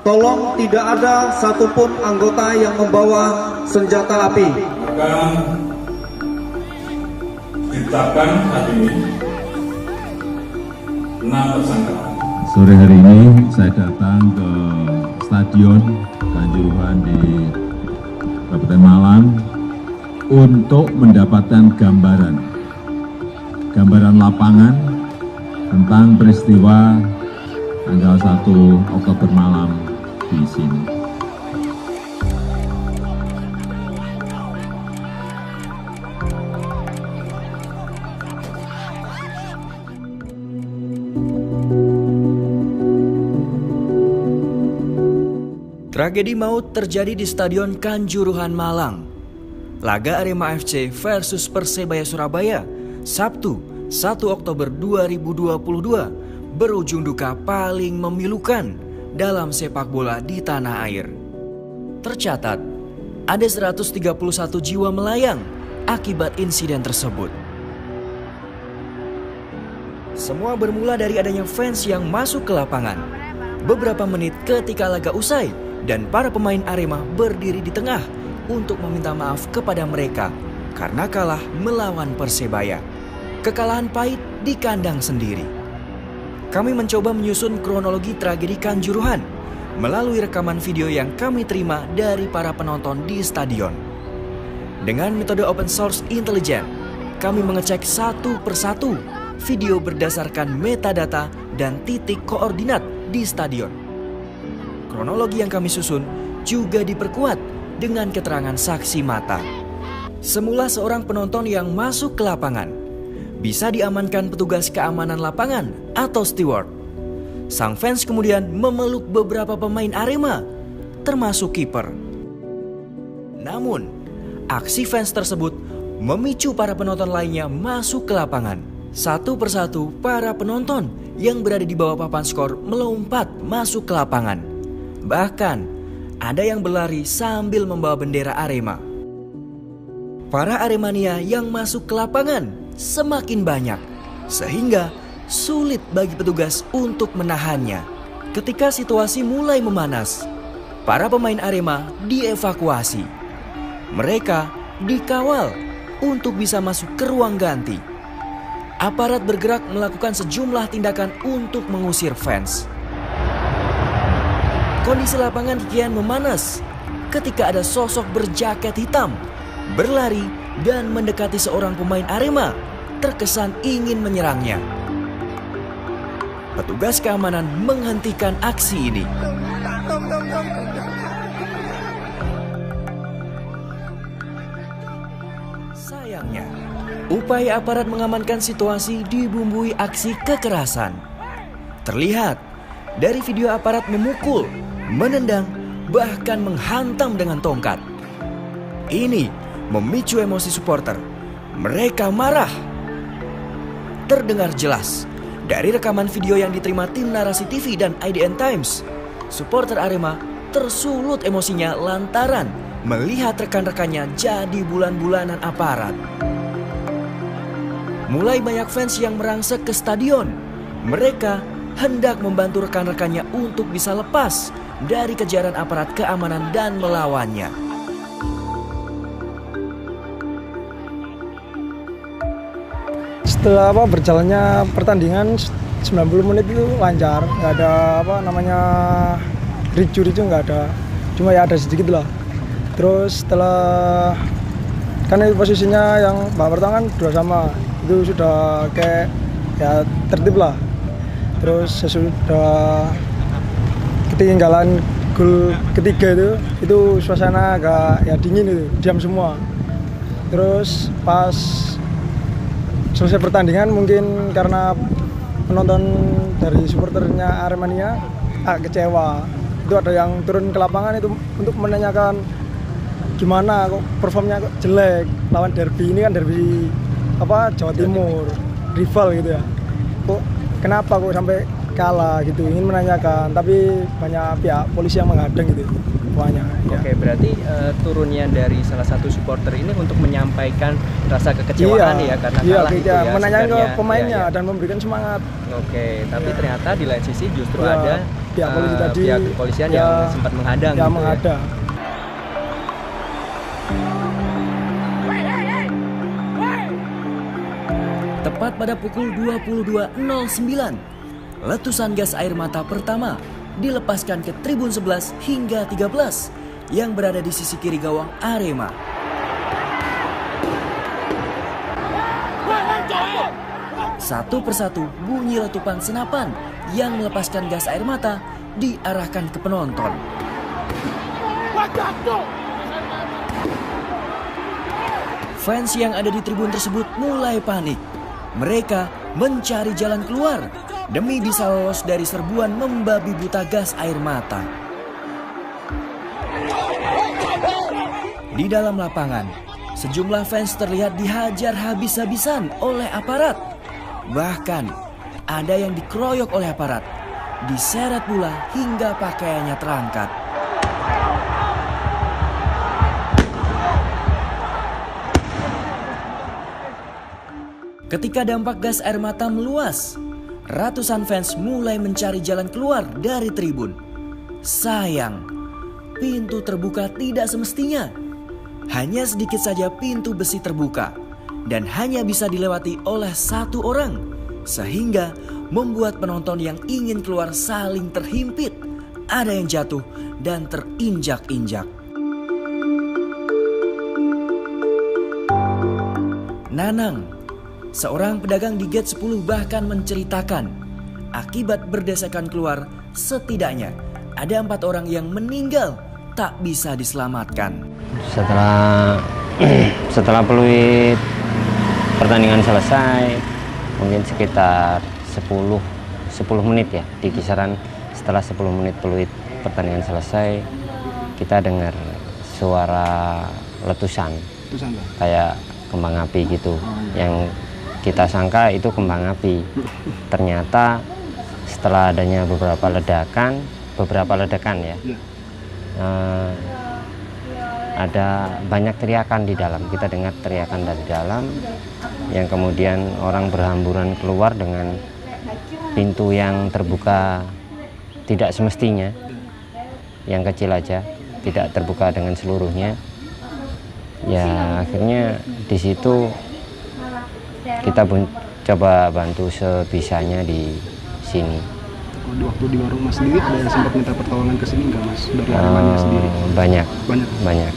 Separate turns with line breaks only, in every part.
tolong tidak ada satupun anggota yang membawa senjata api.
Maka ditetapkan saat ini 6 tersangka.
Sore hari ini saya datang ke Stadion Kanjuruhan di Kabupaten Malang untuk mendapatkan gambaran lapangan tentang peristiwa tanggal 1 Oktober malam di sini.
Tragedi maut terjadi di Stadion Kanjuruhan Malang. Laga Arema FC versus Persebaya Surabaya, Sabtu 1 Oktober 2022 berujung duka paling memilukan dalam sepak bola di tanah air. Tercatat, ada 131 jiwa melayang akibat insiden tersebut. Semua bermula dari adanya fans yang masuk ke lapangan. Beberapa menit ketika laga usai, dan para pemain Arema berdiri di tengah untuk meminta maaf kepada mereka karena kalah melawan Persebaya. Kekalahan pahit di kandang sendiri. Kami mencoba menyusun kronologi tragedi Kanjuruhan melalui rekaman video yang kami terima dari para penonton di stadion. Dengan metode open source intelijen, kami mengecek satu persatu video berdasarkan metadata dan titik koordinat di stadion. Kronologi yang kami susun juga diperkuat dengan keterangan saksi mata. Semula seorang penonton yang masuk ke lapangan bisa diamankan petugas keamanan lapangan atau steward. Sang fans kemudian memeluk beberapa pemain Arema, termasuk kiper. Namun, aksi fans tersebut memicu para penonton lainnya masuk ke lapangan. Satu persatu para penonton yang berada di bawah papan skor melompat masuk ke lapangan. Bahkan, ada yang berlari sambil membawa bendera Arema. Para Aremania yang masuk ke lapangan semakin banyak, sehingga sulit bagi petugas untuk menahannya. Ketika situasi mulai memanas, para pemain Arema dievakuasi. Mereka dikawal untuk bisa masuk ke ruang ganti. Aparat bergerak melakukan sejumlah tindakan untuk mengusir fans. Kondisi lapangan kian memanas ketika ada sosok berjaket hitam berlari dan mendekati seorang pemain Arema, terkesan ingin menyerangnya. Petugas keamanan menghentikan aksi ini. Sayangnya, upaya aparat mengamankan situasi dibumbui aksi kekerasan. Terlihat dari video aparat memukul, menendang, bahkan menghantam dengan tongkat. Ini memicu emosi supporter. Mereka marah. Terdengar jelas dari rekaman video yang diterima tim Narasi TV dan IDN Times. Supporter Arema tersulut emosinya lantaran melihat rekan-rekannya jadi bulan-bulanan aparat. Mulai banyak fans yang merangsek ke stadion. Mereka hendak membantu rekan-rekannya untuk bisa lepas dari kejaran aparat keamanan dan melawannya.
Setelah berjalannya pertandingan 90 menit itu lancar, nggak ada ricu-ricu nggak ada, cuma ya ada sedikit lah. Terus setelah kan itu posisinya yang babak pertama kan 2-2, itu sudah kayak ya tertib lah. Terus sesudah ketinggalan gol ketiga itu suasana agak ya dingin, itu diam semua. Terus pas selesai pertandingan mungkin karena penonton dari supporternya Aremania agak kecewa. Itu ada yang turun ke lapangan itu untuk menanyakan gimana kok performnya kok jelek lawan derby ini, kan derby Jawa Timur, rival gitu ya. Kok kenapa kok sampai kalah gitu, ingin menanyakan, tapi banyak pihak polisi yang menghadang gitu semuanya.
Oke, berarti turunnya dari salah satu supporter ini untuk menyampaikan rasa kekecewaan ya karena kalah itu ya.
Menanyakan ke pemainnya dan memberikan semangat.
Oke, tapi ternyata di lain sisi justru ada
pihak polisi tadi,
pihak kepolisian
ya,
yang sempat menghadang.
yang
gitu ya.
menghadang.
Tepat pada pukul 22.09, letusan gas air mata pertama dilepaskan ke tribun 11 hingga 13 yang berada di sisi kiri gawang Arema. Satu persatu bunyi letupan senapan yang melepaskan gas air mata diarahkan ke penonton. Fans yang ada di tribun tersebut mulai panik. Mereka mencari jalan keluar demi bisa lolos dari serbuan membabi buta gas air mata. Di dalam lapangan, sejumlah fans terlihat dihajar habis-habisan oleh aparat. Bahkan, ada yang dikeroyok oleh aparat, diseret pula hingga pakaiannya terangkat. Ketika dampak gas air mata meluas, ratusan fans mulai mencari jalan keluar dari tribun. Sayang, pintu terbuka tidak semestinya. Hanya sedikit saja pintu besi terbuka dan hanya bisa dilewati oleh satu orang, sehingga membuat penonton yang ingin keluar saling terhimpit. Ada yang jatuh dan terinjak-injak. Nanang, seorang pedagang di gate 10 bahkan menceritakan, akibat berdesakan keluar, setidaknya ada 4 orang yang meninggal tak bisa diselamatkan.
Setelah peluit pertandingan selesai, mungkin sekitar 10 menit ya, di kisaran setelah 10 menit peluit pertandingan selesai, kita dengar suara letusan kayak kembang api gitu. Yang kita sangka itu kembang api. Ternyata setelah adanya beberapa ledakan ya, ada banyak teriakan di dalam. Kita dengar teriakan dari dalam, yang kemudian orang berhamburan keluar dengan pintu yang terbuka tidak semestinya, yang kecil aja, tidak terbuka dengan seluruhnya. Ya akhirnya di situ kita coba bantu sebisanya di sini.
Waktu di warung Mas sendiri ada yang sempat minta pertolongan ke sini nggak Mas, dari Aremania sendiri?
Banyak.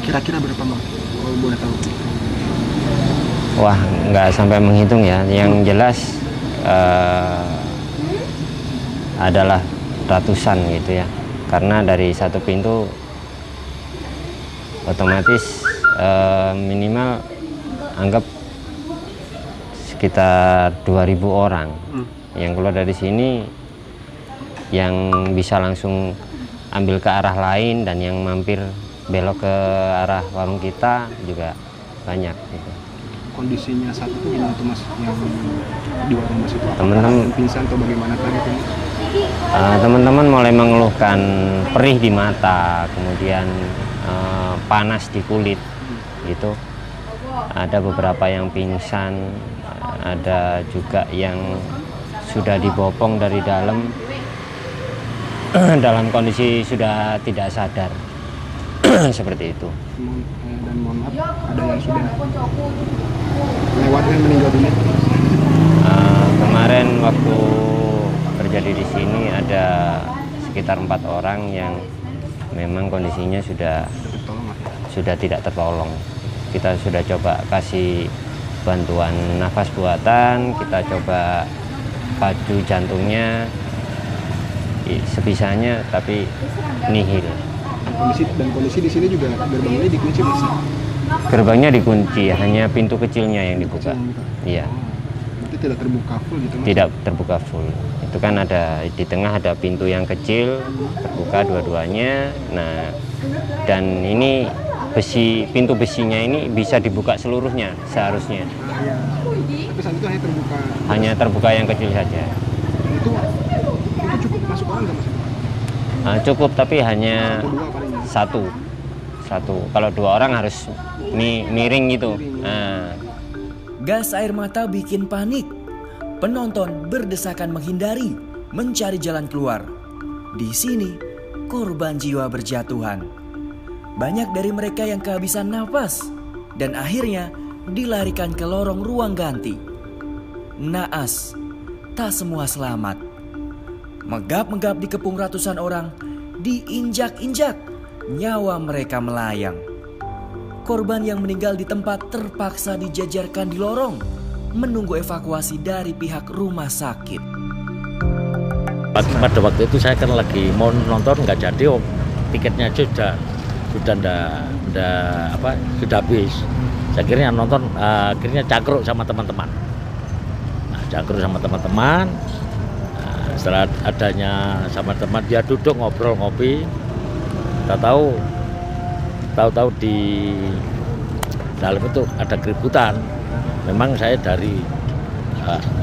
Kira-kira berapa Mas, kalau boleh tahu?
Wah, nggak sampai menghitung ya. Yang jelas adalah ratusan gitu ya. Karena dari satu pintu otomatis minimal anggap sekitar 2.000 orang yang keluar dari sini, yang bisa langsung ambil ke arah lain dan yang mampir belok ke arah warung kita juga banyak gitu.
Kondisinya saat itu gimana tuh Mas, yang di warung Mas itu?
Teman-teman
pingsan atau bagaimana gitu?
Teman-teman mulai mengeluhkan perih di mata, kemudian panas di kulit gitu. Ada beberapa yang pingsan, ada juga yang sudah dibopong dari dalam dalam kondisi sudah tidak sadar. Seperti itu.
Dan mohon maaf, ada yang sudah lewat yang meninggal dunia?
Kemarin waktu terjadi di sini ada sekitar 4 orang yang memang kondisinya sudah tidak tertolong. Kita sudah coba kasih bantuan nafas buatan, kita coba pacu jantungnya sebisanya, tapi nihil.
Kondisi di sini juga gerbangnya dikunci Mas?
Gerbangnya dikunci, hanya pintu kecilnya yang dibuka. Iya.
Itu tidak terbuka full gitu Mas?
Tidak terbuka full. Itu kan ada di tengah ada pintu yang kecil terbuka dua-duanya. Nah, dan ini pintu besinya ini bisa dibuka seluruhnya seharusnya.
Tapi saat itu
hanya terbuka yang kecil saja.
Itu cukup masuk orang nggak Mas?
Cukup, tapi hanya satu. Kalau 2 orang harus miring gitu.
Gas air mata bikin panik. Penonton berdesakan menghindari, mencari jalan keluar. Di sini, korban jiwa berjatuhan. Banyak dari mereka yang kehabisan nafas dan akhirnya dilarikan ke lorong ruang ganti. Naas, tak semua selamat. Megap-megap dikepung ratusan orang, diinjak-injak, nyawa mereka melayang. Korban yang meninggal di tempat terpaksa dijajarkan di lorong, menunggu evakuasi dari pihak rumah sakit.
Pada waktu itu saya kan lagi mau nonton, nggak jadi, tiketnya aja sudah habis. Saya akhirnya nonton, akhirnya cangkruk sama teman-teman. Cangkruk sama teman-teman. Setelah adanya sama teman, dia duduk ngobrol ngopi. Tahu-tahu di dalam itu ada keributan. Memang saya dari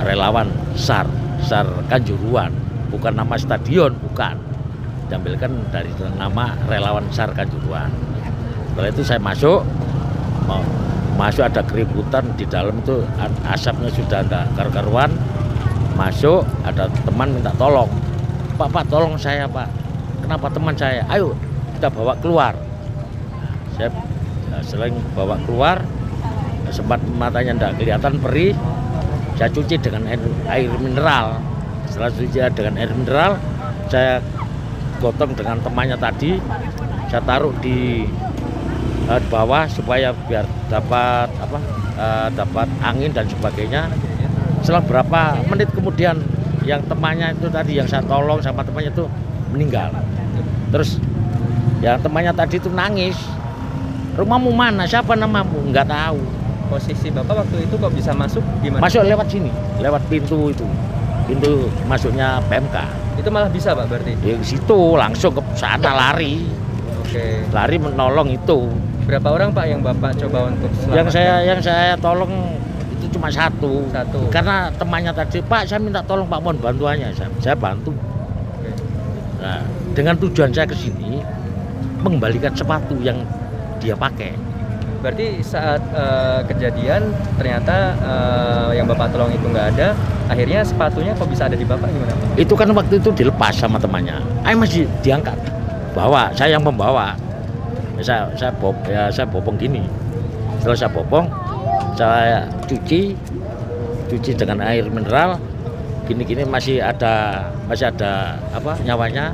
relawan SAR Kanjuruhan, bukan nama stadion, bukan. Diambilkan dari nama relawan SAR Kanjuruhan. Setelah itu saya masuk ada keributan di dalam itu, asapnya sudah ada karu-karuan. Masuk, ada teman minta tolong. Pak, tolong saya, Pak. Kenapa teman saya? Ayo kita bawa keluar. Saya selain bawa keluar, sempat matanya tidak kelihatan perih. Saya cuci dengan air mineral. Setelah cuci dengan air mineral, saya gotong dengan temannya tadi. Saya taruh di bawah supaya biar dapat dapat angin dan sebagainya. Setelah berapa menit kemudian, yang temannya itu tadi yang saya tolong sama temannya itu meninggal. Terus yang temannya tadi itu nangis, rumahmu mana, siapa namamu, nggak tahu.
Posisi Bapak waktu itu kok bisa masuk gimana?
Masuk lewat sini, lewat pintu itu, pintu masuknya PMK.
Itu malah bisa Pak berarti?
Di situ langsung ke sana lari.
Oke.
Lari menolong itu.
Berapa orang Pak yang Bapak coba untuk selamatkan?
Yang saya tolong itu cuma satu. Karena temannya tadi, Pak saya minta tolong Pak, mohon bantuannya. Saya bantu.
Oke.
Nah, dengan tujuan saya ke sini mengembalikan sepatu yang dia pakai.
Berarti saat kejadian ternyata yang Bapak tolong itu nggak ada, akhirnya sepatunya kok bisa ada di Bapak, gimana Pak?
Itu kan waktu itu dilepas sama temannya. Masih diangkat. Bawa, saya yang membawa. Saya bopong gini. Setelah saya bopong, saya cuci dengan air mineral. Gini masih ada nyawanya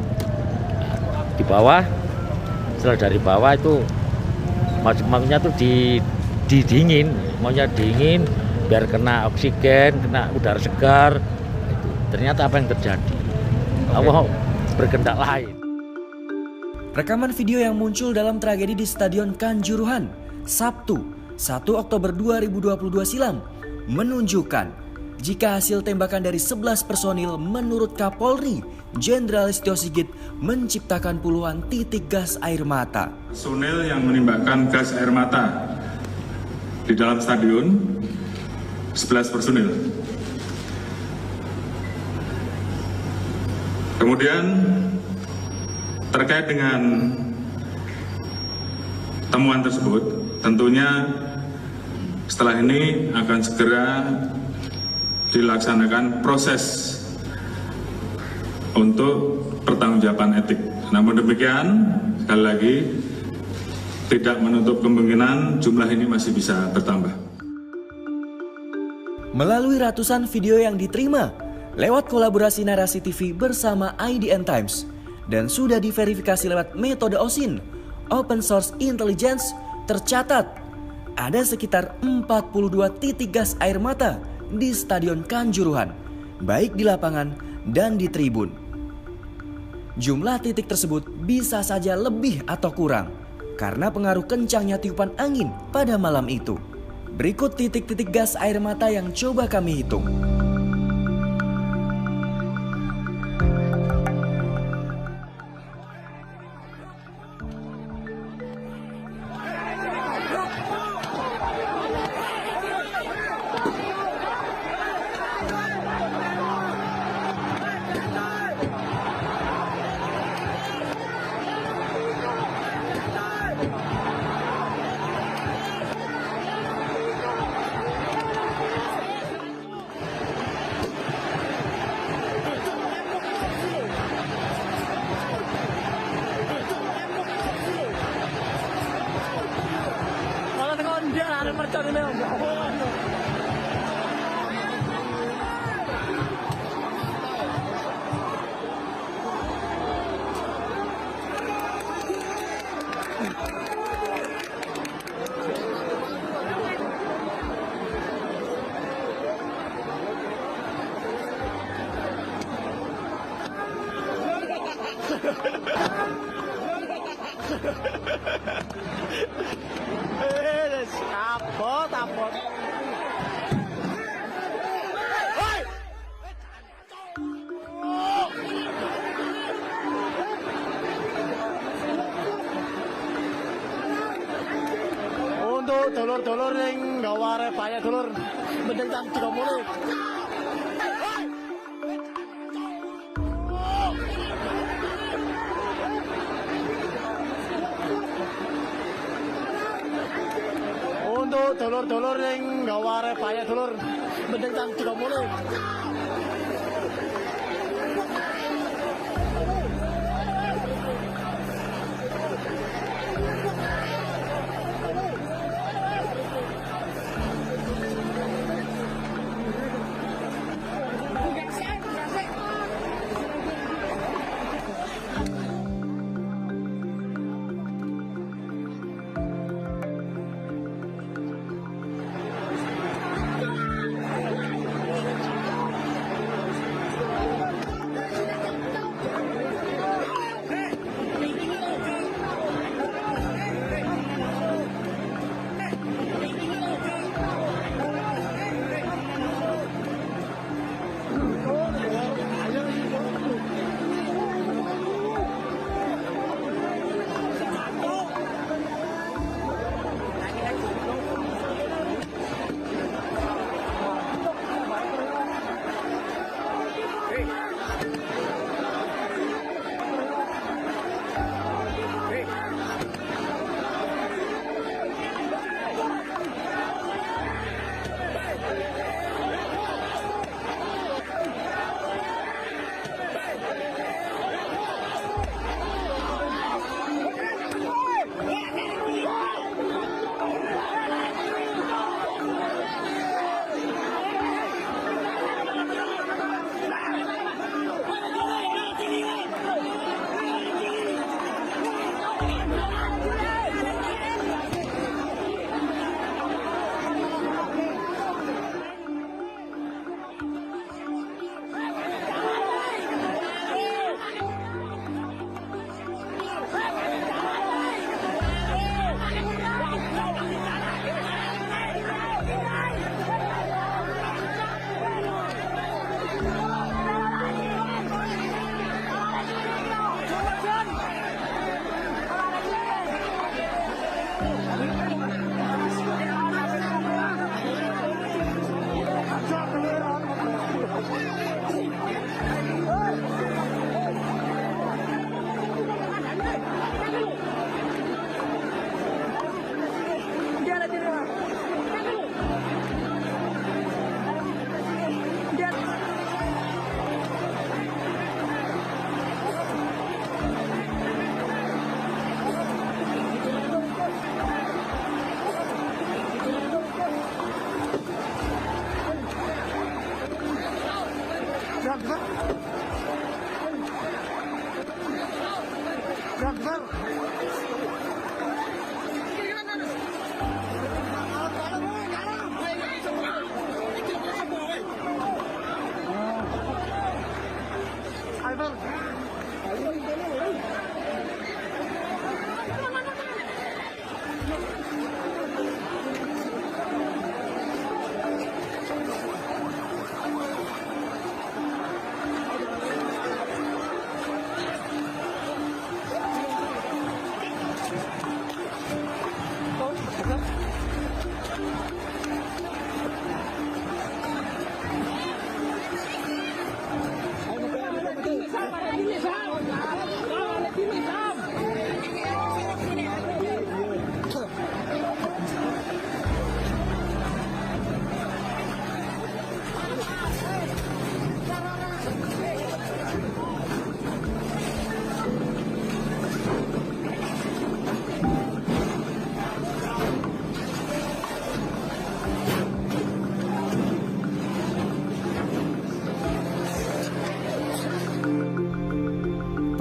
di bawah. Setelah dari bawah itu maunya tuh didingin, maunya dingin biar kena oksigen, kena udara segar. Ternyata apa yang terjadi? Allah berkehendak lain.
Rekaman video yang muncul dalam tragedi di Stadion Kanjuruhan Sabtu 1 Oktober 2022 silam menunjukkan jika hasil tembakan dari 11 personil menurut Kapolri Jenderal Listio Sigit menciptakan puluhan titik gas air mata.
Personil yang menembakkan gas air mata di dalam stadion 11 personil. Kemudian terkait dengan temuan tersebut, tentunya setelah ini akan segera dilaksanakan proses untuk pertanggungjawaban etik. Namun demikian, sekali lagi, tidak menutup kemungkinan jumlah ini masih bisa bertambah.
Melalui ratusan video yang diterima lewat kolaborasi narasi TV bersama IDN Times dan sudah diverifikasi lewat metode OSIN, Open Source Intelligence, tercatat ada sekitar 42 titik gas air mata di Stadion Kanjuruhan, baik di lapangan dan di tribun. Jumlah titik tersebut bisa saja lebih atau kurang karena pengaruh kencangnya tiupan angin pada malam itu. Berikut titik-titik gas air mata yang coba kami hitung.
Untuk dulur-dulur yang gawa repaya dulur mending jam 30. Untuk dulur-dulur yang gawa repaya dulur mending jam 30.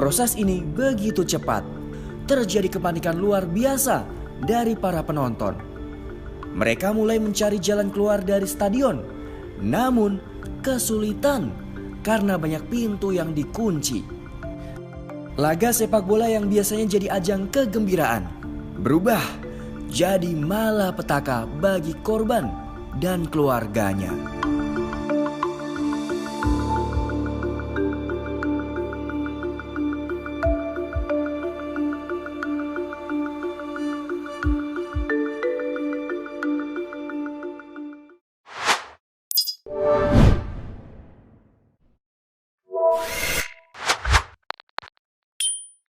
Proses ini begitu cepat. Terjadi kepanikan luar biasa dari para penonton. Mereka mulai mencari jalan keluar dari stadion, namun kesulitan karena banyak pintu yang dikunci. Laga sepak bola yang biasanya jadi ajang kegembiraan berubah jadi malapetaka bagi korban dan keluarganya.